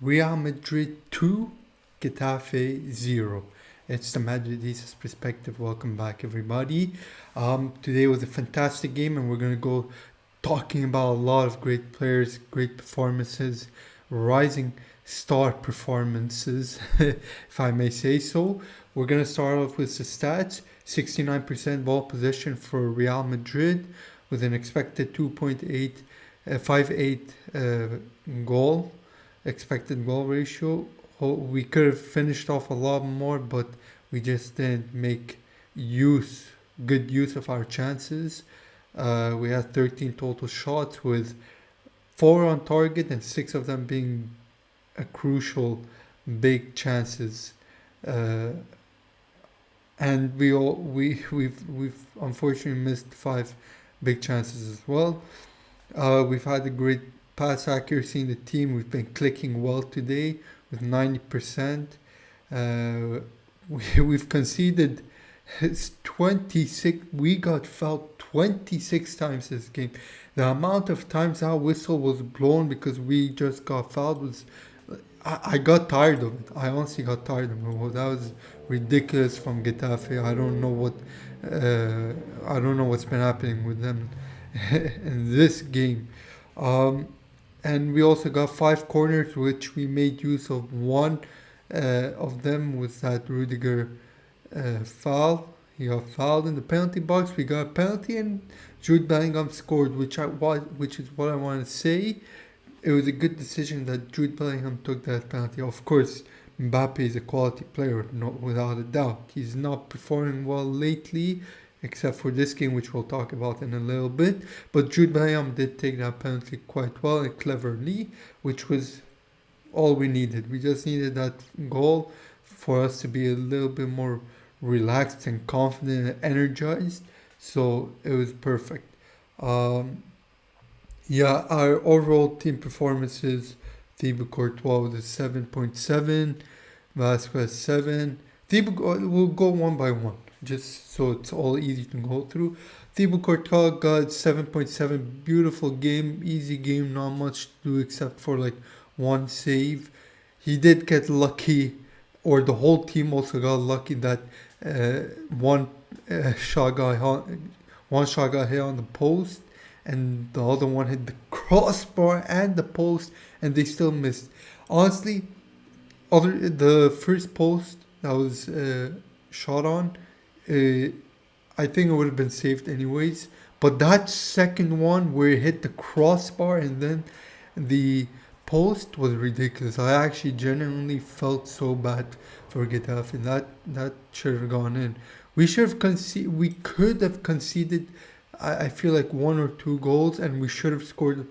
Real Madrid 2, Getafe 0. It's the Madridistas perspective. Welcome back, everybody. Today was a fantastic game, and we're going to go talking about a lot of great players, great performances, rising star performances, if I may say so. We're going to start off with the stats. 69% ball possession for Real Madrid with an expected 2.58 goal expected goal ratio. We could have finished off a lot more, but we just didn't make good use of our chances. We had 13 total shots with 4 on target and 6 of them being a crucial big chances. And we've unfortunately missed 5 big chances as well. We've had a great pass accuracy in the team. We've been clicking well today with 90%. We've conceded 26. We got fouled 26 times this game. The amount of times our whistle was blown because we just got fouled was. I got tired of it. I honestly got tired of it. That was ridiculous from Getafe. I don't know what's been happening with them in this game. And we also got 5 corners, which we made use of. One of them was that Rüdiger foul. He got fouled in the penalty box. We got a penalty, and Jude Bellingham scored, which is what I want to say. It was a good decision that Jude Bellingham took that penalty. Of course, Mbappé is a quality player, without a doubt. He's not performing well lately, except for this game, which we'll talk about in a little bit. But Jude Bellingham did take that penalty quite well and cleverly, which was all we needed. We just needed that goal for us to be a little bit more relaxed and confident and energized. So it was perfect. Our overall team performances, Thibaut Courtois was a 7.7, Vázquez 7. We'll go one by one, just so it's all easy to go through. Thibaut Courtois got 7.7, beautiful game, easy game, not much to do except for like one save. He did get lucky, or the whole team also got lucky that one shot got hit on the post, and the other one hit the crossbar and the post, and they still missed. Honestly, the first post that was shot on, I think it would have been saved anyways. But that second one where it hit the crossbar and then the post was ridiculous. I actually genuinely felt so bad for Getafe. That should have gone in. We could have conceded. I feel like 1 or 2 goals, and we should have scored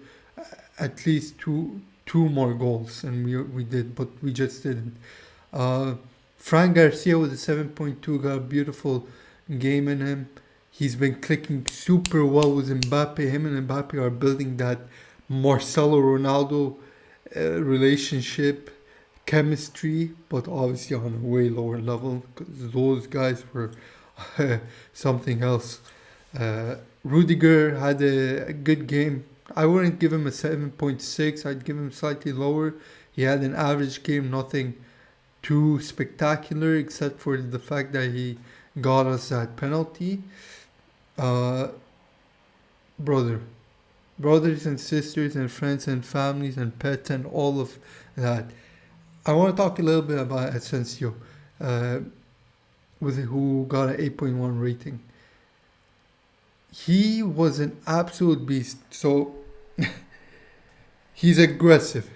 at least two more goals, and we did, but we just didn't. Frank Garcia with a 7.2 got a beautiful game in him. He's been clicking super well with Mbappe. Him and Mbappe are building that Marcelo Ronaldo relationship, chemistry, but obviously on a way lower level because those guys were something else. Rüdiger had a good game. I wouldn't give him a 7.6. I'd give him slightly lower. He had an average game, nothing too spectacular, except for the fact that he got us that penalty. Brothers and sisters and friends and families and pets and all of that. I want to talk a little bit about Asencio, who got an 8.1 rating. He was an absolute beast. So he's aggressive.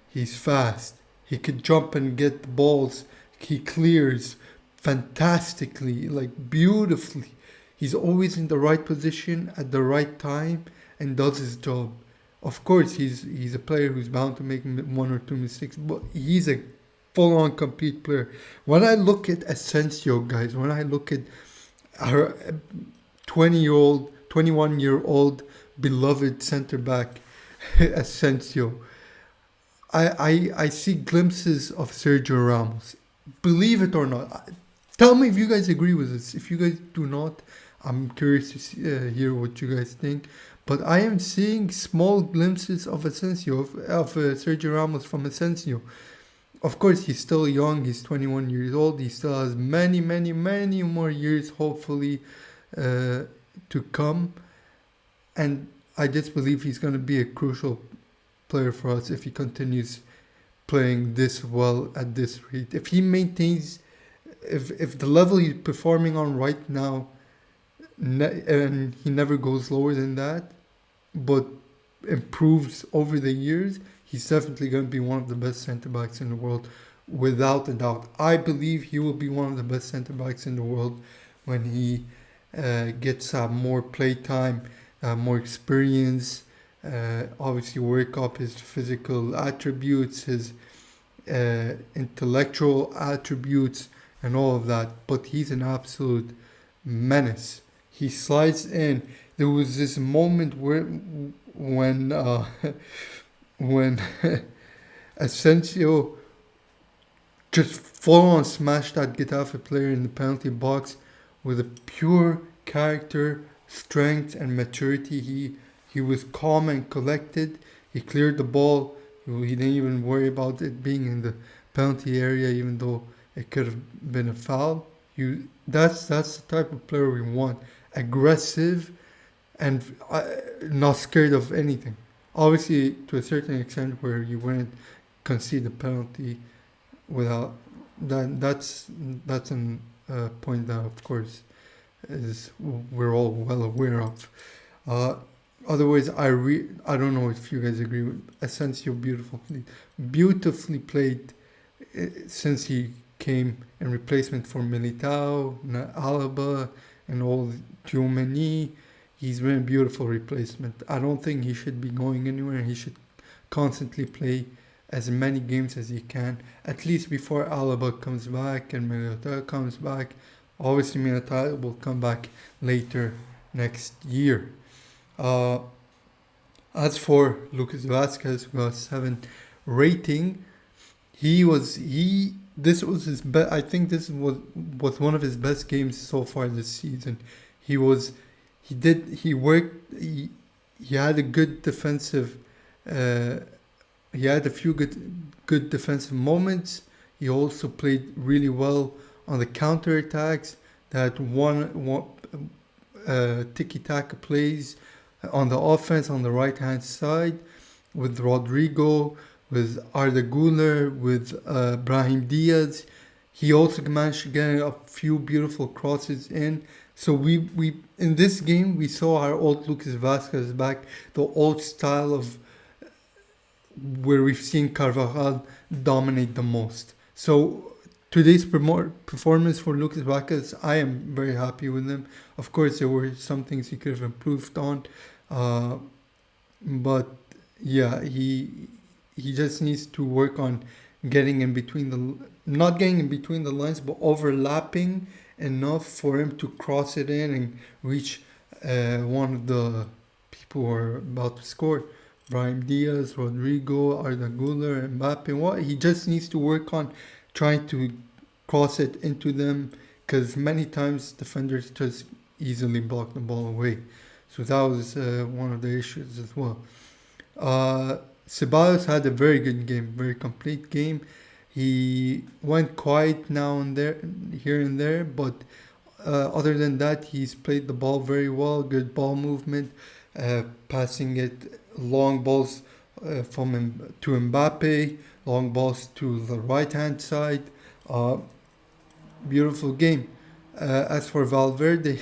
He's fast. He could jump and get the balls. He clears fantastically, like beautifully. He's always in the right position at the right time and does his job. Of course, he's a player who's bound to make 1 or 2 mistakes, but he's a full-on complete player. When I look at Asencio, guys, when I look at our 21-year-old beloved center back Asencio, I see glimpses of Sergio Ramos. Believe it or not. Tell me if you guys agree with this. If you guys do not, I'm curious to hear what you guys think. But I am seeing small glimpses of Asensio, of Sergio Ramos from Asensio. Of course, he's still young. He's 21 years old. He still has many, many, many more years, hopefully, to come. And I just believe he's going to be a crucial player for us if he continues playing this well at this rate. If he maintains, if the level he's performing on right now, and he never goes lower than that, but improves over the years, he's definitely going to be one of the best centre backs in the world, without a doubt. I believe he will be one of the best centre backs in the world when he gets more play time, more experience. Obviously, work up his physical attributes, his intellectual attributes, and all of that. But he's an absolute menace. He slides in. There was this moment where when when Asensio just full on smashed that Getafe player in the penalty box with a pure character, strength, and maturity. He was calm and collected. He cleared the ball. He didn't even worry about it being in the penalty area, even though it could have been a foul. That's the type of player we want. Aggressive and not scared of anything. Obviously, to a certain extent, where you wouldn't concede a penalty without that. That's a point that, of course, is we're all well aware of. Otherwise, I don't know if you guys agree with Asensio. Beautifully played since he came in replacement for Militao, Alaba, and all Tchouaméni. He's been a beautiful replacement. I don't think he should be going anywhere. He should constantly play as many games as he can, at least before Alaba comes back and Militao comes back. Obviously, Militao will come back later next year. As for Lucas Vázquez, who got 7 rating, this was his best. I think this was one of his best games so far this season. He had a good defensive. He had a few good defensive moments. He also played really well on the counter attacks. That one tiki-taka plays on the offense on the right hand side with Rodrygo, with Arda Güler, with Brahim Diaz. He also managed to get a few beautiful crosses in. So we in this game we saw our old Lucas Vázquez back, the old style of where we've seen Carvajal dominate the most. So today's performance for Lucas Vázquez, I am very happy with him. Of course, there were some things he could have improved on, but yeah, he just needs to work on getting in between not getting in between the lines, but overlapping enough for him to cross it in and reach one of the people who are about to score. Brahim Diaz, Rodrygo, Arda Güler, Mbappé. He just needs to work on trying to cross it into them, because many times defenders just easily block the ball away. So that was one of the issues as well. Ceballos had a very good game, very complete game. He went quiet now and there, here and there, but other than that, he's played the ball very well. Good ball movement, passing it, long balls from him to Mbappé, long balls to the right hand side. Beautiful game. As for Valverde,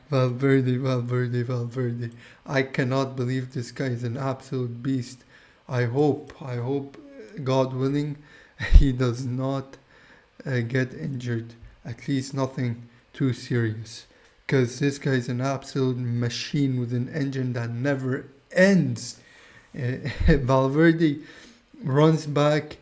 Valverde. I cannot believe this guy is an absolute beast. I hope, God willing, he does not get injured. At least nothing too serious. Because this guy is an absolute machine with an engine that never ends. Valverde runs back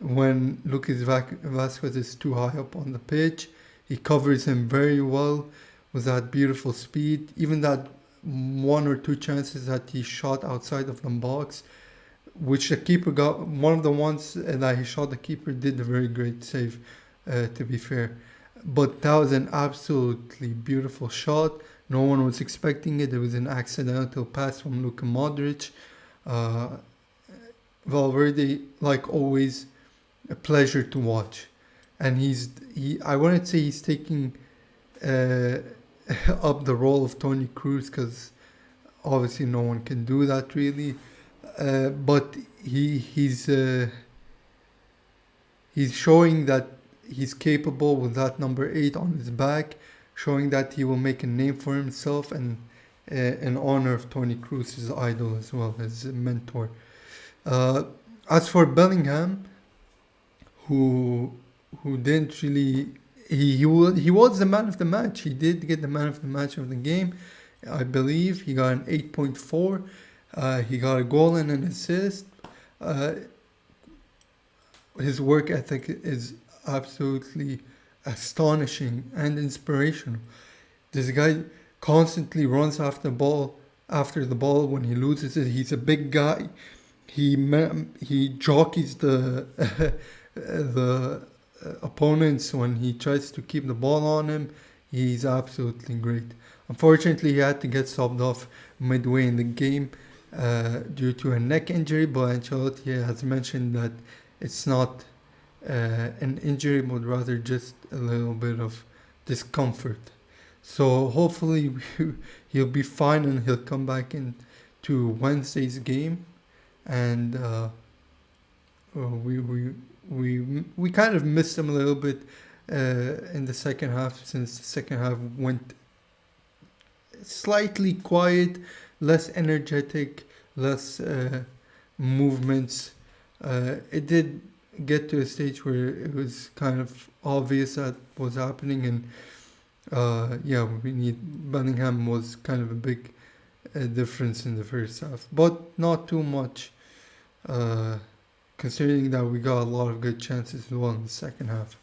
when Lucas Vázquez is too high up on the pitch. He covers him very well with that beautiful speed. Even that 1 or 2 chances that he shot outside of the box, which the keeper got, one of the ones that he shot, the keeper did a very great save, to be fair. But that was an absolutely beautiful shot. No one was expecting it. It was an accidental pass from Luka Modric. Uh, Valverde, like always, a pleasure to watch. And I wouldn't say he's taking uh, up the role of Toni Kroos, because obviously no one can do that really. But he's showing that he's capable with that number 8 on his back, showing that he will make a name for himself, and in honor of Toni Kroos, his idol as well, his mentor. Uh, as for Bellingham, who didn't really, he was the man of the match. He did get the man of the match of the game, I believe. He got an 8.4. He got a goal and an assist. Uh, his work ethic is absolutely astonishing and inspirational. This guy constantly runs after the ball when he loses it. He's a big guy. He jockeys the the opponents when he tries to keep the ball on him. He's absolutely great. Unfortunately, he had to get subbed off midway in the game due to a neck injury, but Ancelotti has mentioned that it's not an injury, but rather just a little bit of discomfort. So hopefully he'll be fine and he'll come back into Wednesday's game. And we kind of missed him a little bit in the second half, since the second half went slightly quiet, less energetic, less movements. It did get to a stage where it was kind of obvious that was happening, and Bellingham was kind of a big difference in the first half, but not too much, considering that we got a lot of good chances as well in the second half.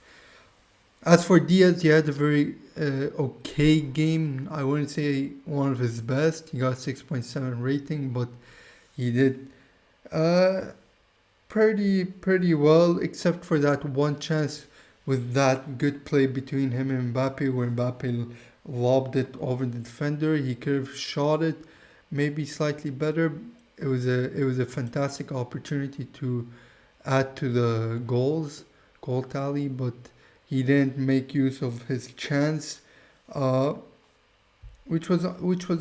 As for Diaz, he had a very okay game. I wouldn't say one of his best. He got 6.7 rating, but he did pretty well, except for that one chance with that good play between him and Mbappé, where Mbappé lobbed it over the defender. He could have shot it maybe slightly better. It was a fantastic opportunity to add to the goal tally, but he didn't make use of his chance, which was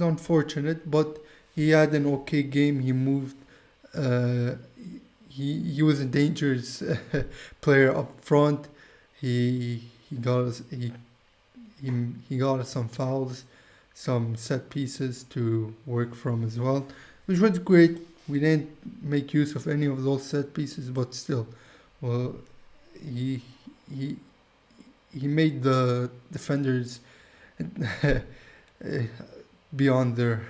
unfortunate. But he had an okay game. He moved. He was a dangerous player up front. He got us he got us some fouls, some set pieces to work from as well, which was great. We didn't make use of any of those set pieces, but still, well, he he he made the defenders be on their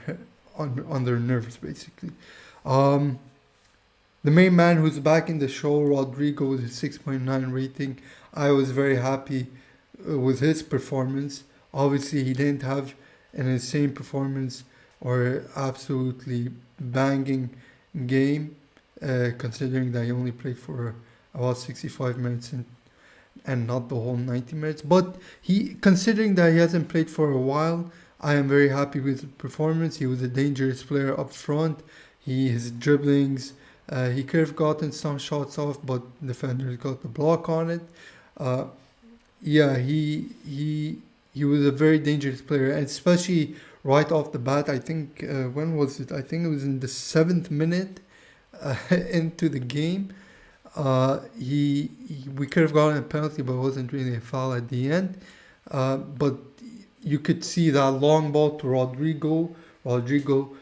nerves basically. Um, the main man who's back in the show, Rodrygo, with his 6.9 rating. I was very happy with his performance. Obviously, he didn't have an insane performance or absolutely banging game, considering that he only played for about 65 minutes and not the whole 90 minutes. But considering that he hasn't played for a while, I am very happy with his performance. He was a dangerous player up front. His dribblings, he could have gotten some shots off, but defenders got the block on it. Uh, yeah, he was a very dangerous player, and especially right off the bat. I think when was it? I think it was in the 7th minute into the game. We could have gotten a penalty, but it wasn't really a foul at the end. But you could see that long ball to Rodrygo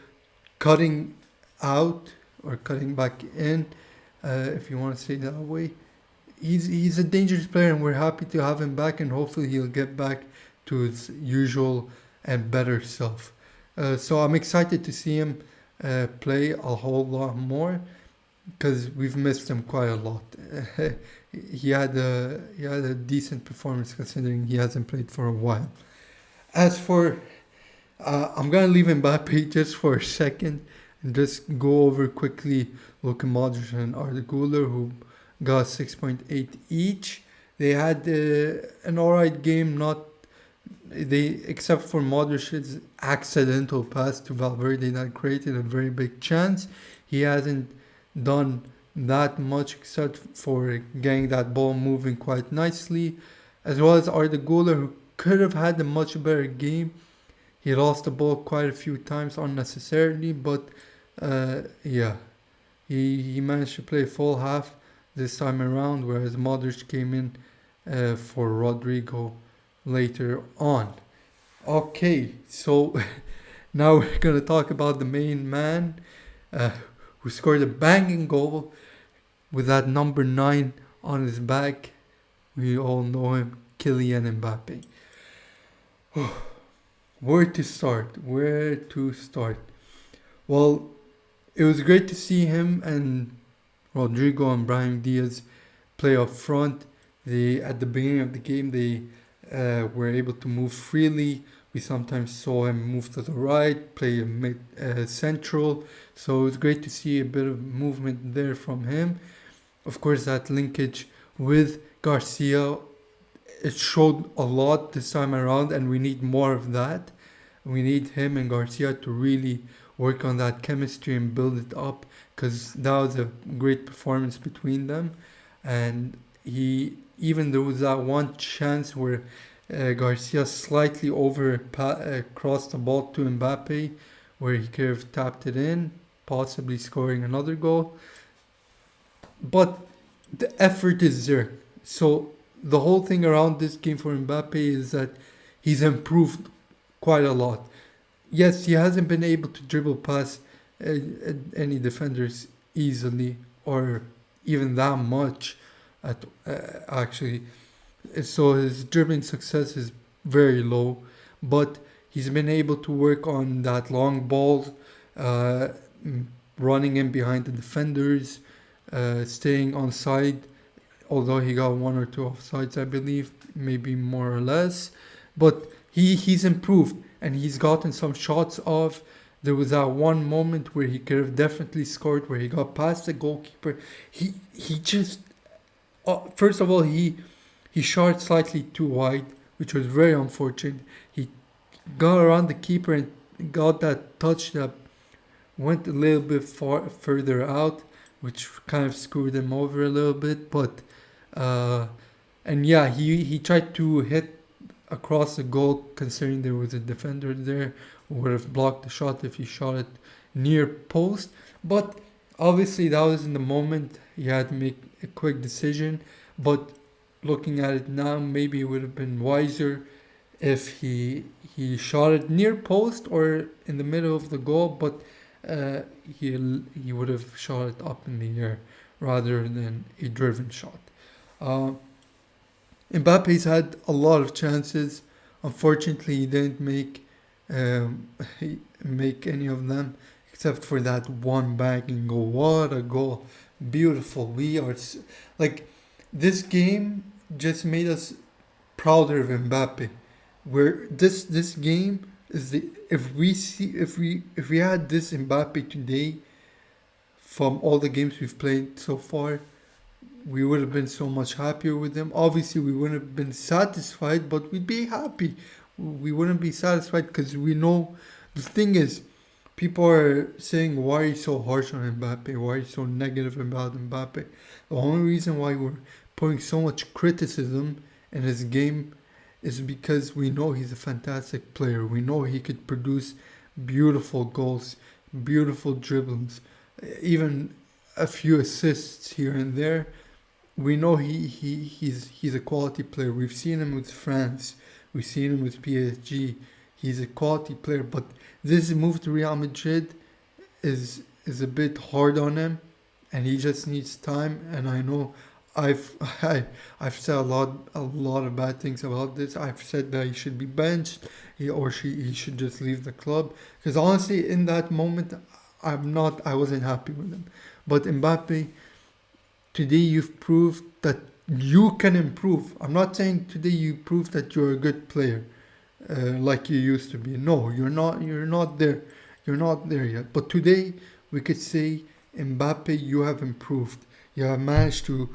cutting out or cutting back in, if you want to say it that way. He's a dangerous player, and we're happy to have him back, and hopefully he'll get back to his usual and better self. So I'm excited to see him play a whole lot more, because we've missed him quite a lot. He had a decent performance considering he hasn't played for a while. As for, I'm gonna leave Mbappe just for a second and just go over quickly Luka Modric and Arda Güler, who got 6.8 each. They had an alright game, they, except for Modric's accidental pass to Valverde that created a very big chance, he hasn't done that much except for getting that ball moving quite nicely, as well as Arda Güler, who could have had a much better game. He lost the ball quite a few times unnecessarily, but yeah, he managed to play full half this time around, whereas Modric came in for Rodrygo later on. Okay, so now we're going to talk about the main man uh, who scored a banging goal with that number 9 on his back. We all know him, Kylian Mbappé. Where to start? Where to start? Well, it was great to see him and Rodrygo and Brahim Diaz play up front. They, at the beginning of the game, they were able to move freely. We sometimes saw him move to the right, play mid central. So it was great to see a bit of movement there from him. Of course, that linkage with Garcia, it showed a lot this time around, and we need more of that. We need him and Garcia to really work on that chemistry and build it up, because that was a great performance between them. And even there was that one chance where Garcia slightly crossed the ball to Mbappe, where he could have tapped it in, possibly scoring another goal. But the effort is there. So the whole thing around this game for Mbappe is that he's improved quite a lot. Yes, he hasn't been able to dribble past any defenders easily or even that much actually. So his dribbling success is very low, but he's been able to work on that long ball, running in behind the defenders, staying on side, although he got one or two offsides, I believe, maybe more or less. But he's improved, and he's gotten some shots off. There was that one moment where he could have definitely scored, where he got past the goalkeeper. He just first of all he shot slightly too wide, which was very unfortunate. He got around the keeper and got that touch that went a little bit further out, which kind of screwed him over a little bit. But and yeah, he tried to hit across the goal, considering there was a defender there who would have blocked the shot if he shot it near post. But obviously that was in the moment. He had to make a quick decision. But looking at it now, maybe it would have been wiser if he shot it near post or in the middle of the goal. But he would have shot it up in the air rather than a driven shot. Mbappe's had a lot of chances. Unfortunately, he didn't make any of them, except for that one banging goal. What a goal! Beautiful. We are like, this game just made us prouder of Mbappe. Where this game is the if we had this Mbappe today from all the games we've played so far, we would have been so much happier with him. Obviously, we wouldn't have been satisfied, but we'd be happy. We wouldn't be satisfied because we know the thing is, people are saying, why are you so harsh on Mbappe? Why are you so negative about Mbappe? The only reason why we're putting so much criticism in his game is because we know he's a fantastic player. We know he could produce beautiful goals, beautiful dribbles, even a few assists here and there. We know he's a quality player. We've seen him with France. We've seen him with PSG. He's a quality player. But this move to Real Madrid is a bit hard on him, and he just needs time. And I know I've said a lot of bad things about this. I've said that he should be benched, he should just leave the club. Because honestly, in that moment, I wasn't happy with him. But Mbappe, today you've proved that you can improve. I'm not saying today you proved that you're a good player, like you used to be. No, you're not. You're not there. You're not there yet. But today we could say, Mbappe, you have improved. You have managed to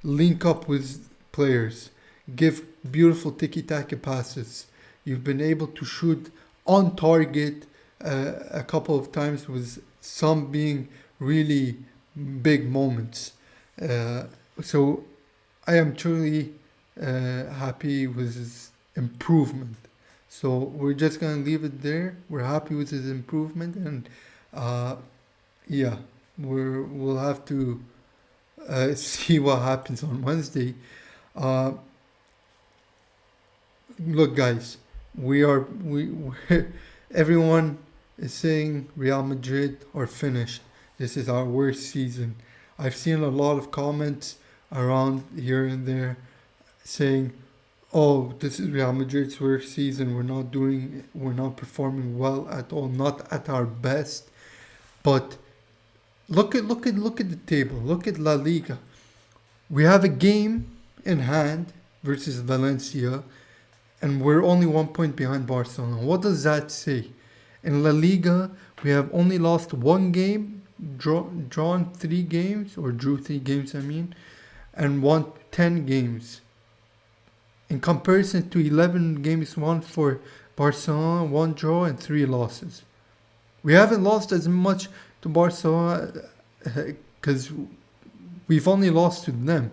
link up with players, give beautiful tiki-taka passes, You've been able to shoot on target a couple of times, with some being really big moments. Uh, so I am truly happy with his improvement. So we're just gonna leave it there. We're happy with his improvement, and uh, yeah, we'll have to see what happens on Wednesday. Uh, Look, guys, we everyone is saying Real Madrid are finished. This is our worst season. I've seen a lot of comments around here and there saying, "Oh, this is Real Madrid's worst season. We're not performing well at all. Not at our best." But look at the table. Look at La Liga. We have a game in hand versus Valencia, and we're only 1 point behind Barcelona. What does that say? In La Liga, we have only lost one game, drawn 3 games, or drew 3 games, I mean, and won 10 games. In comparison to 11 games won for Barcelona, 1 draw and 3 losses. We haven't lost as much to Barcelona because we've only lost to them.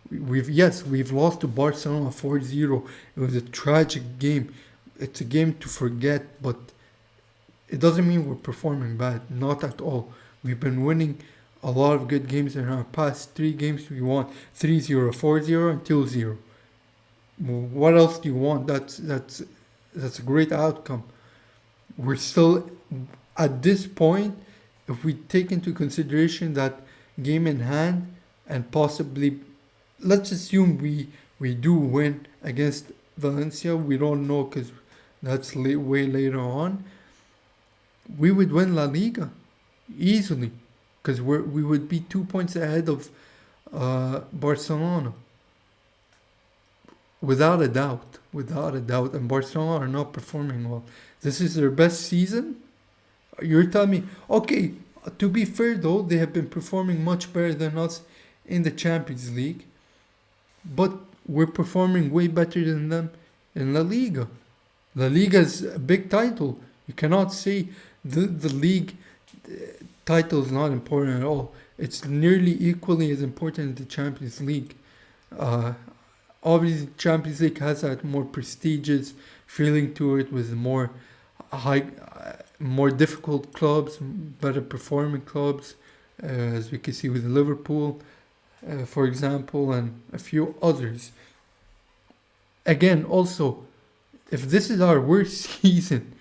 We've lost to Barcelona 4-0. It was a tragic game. It's a game to forget, but it doesn't mean we're performing bad. Not at all. We've been winning a lot of good games in our past 3 games. We won 3-0, 4-0, and 2-0. What else do you want? That's a great outcome. We're still at this point, if we take into consideration that game in hand, and possibly, let's assume we do win against Valencia. We don't know because that's way later on. We would win La Liga easily because we would be 2 points ahead of Barcelona. Without a doubt. And Barcelona are not performing well. This is their best season? You're telling me, okay, to be fair though, they have been performing much better than us in the Champions League. But we're performing way better than them in La Liga. La Liga is a big title. You cannot say the league title is not important at all. It's nearly equally as important as the Champions League. Obviously, the Champions League has that more prestigious feeling to it, with more more difficult clubs, better performing clubs, as we can see with Liverpool, for example, and a few others. Again, also, if this is our worst season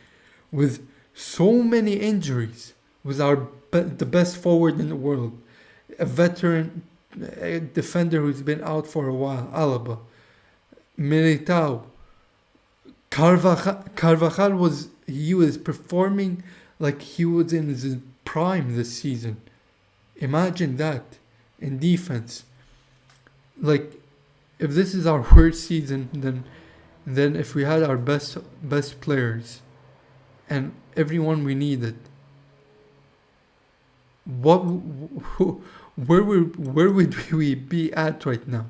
with so many injuries, with the best forward in the world, a veteran defender who's been out for a while, Alaba, Militao, Carvajal was performing like he was in his prime this season. Imagine that in defense. Like, if this is our worst season, then if we had our best players and everyone we needed, where would we be at right now?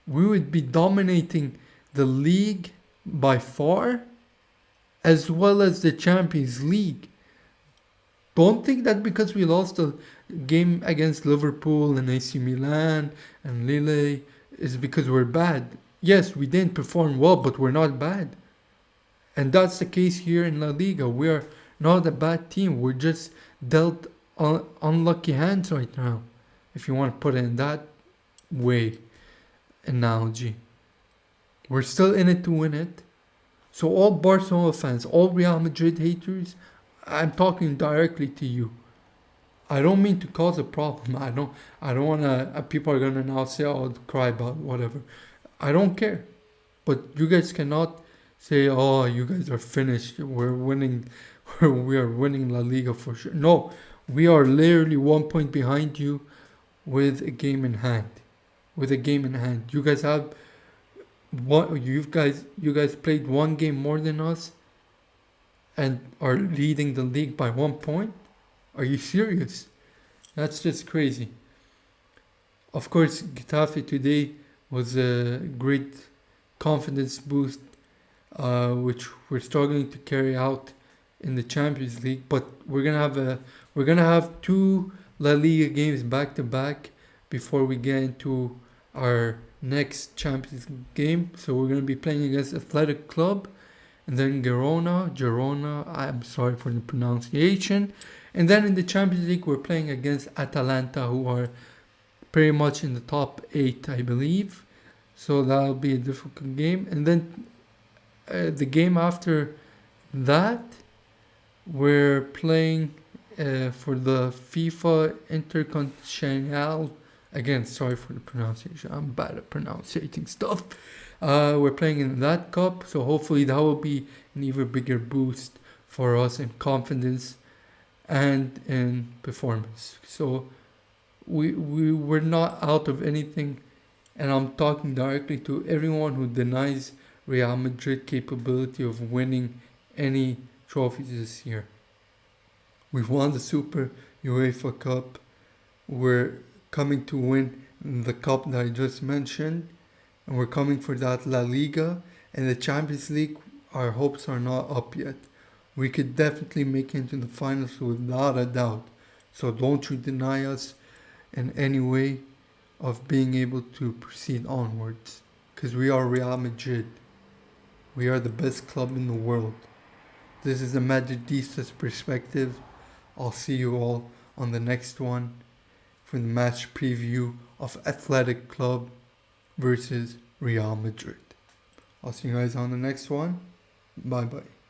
We would be dominating the league by far, as well as the Champions League. Don't think that because we lost a game against Liverpool and AC Milan and Lille is because we're bad. Yes, we didn't perform well, but we're not bad. And that's the case here in La Liga. We are not a bad team. We're just dealt unlucky hands right now, if you want to put it in that way, analogy. We're still in it to win it. So all Barcelona fans, all Real Madrid haters, I'm talking directly to you. I don't mean to cause a problem. I don't want to, people are going to now say, oh, cry about whatever. I don't care. But you guys cannot say, oh, you guys are finished. We're winning. We are winning La Liga for sure. No, we are literally 1 point behind you with a game in hand. You guys have you guys played 1 game more than us and are leading the league by 1 point? Are you serious? That's just crazy. Of course, Getafe today was a great confidence boost which we're struggling to carry out in the Champions League. But we're gonna have two La Liga games back to back before we get into our next Champions League game. So we're gonna be playing against Athletic Club, and then Girona. I'm sorry for the pronunciation. And then in the Champions League, we're playing against Atalanta, who are pretty much in the top 8, I believe. So that'll be a difficult game. And then the game after that, we're playing for the FIFA Intercontinental. Again, sorry for the pronunciation. I'm bad at pronouncing stuff. We're playing in that cup, so hopefully that will be an even bigger boost for us in confidence and in performance. So we're not out of anything, and I'm talking directly to everyone who denies Real Madrid capability of winning any trophies this year. We've won the Super UEFA Cup. We're coming to win the cup that I just mentioned, and we're coming for that La Liga. And the Champions League, our hopes are not up yet. We could definitely make it into the finals without a doubt. So don't you deny us in any way of being able to proceed onwards. Because we are Real Madrid. We are the best club in the world. This is the Madridistas perspective. I'll see you all on the next one for the match preview of Athletic Club versus Real Madrid. I'll see you guys on the next one. Bye bye.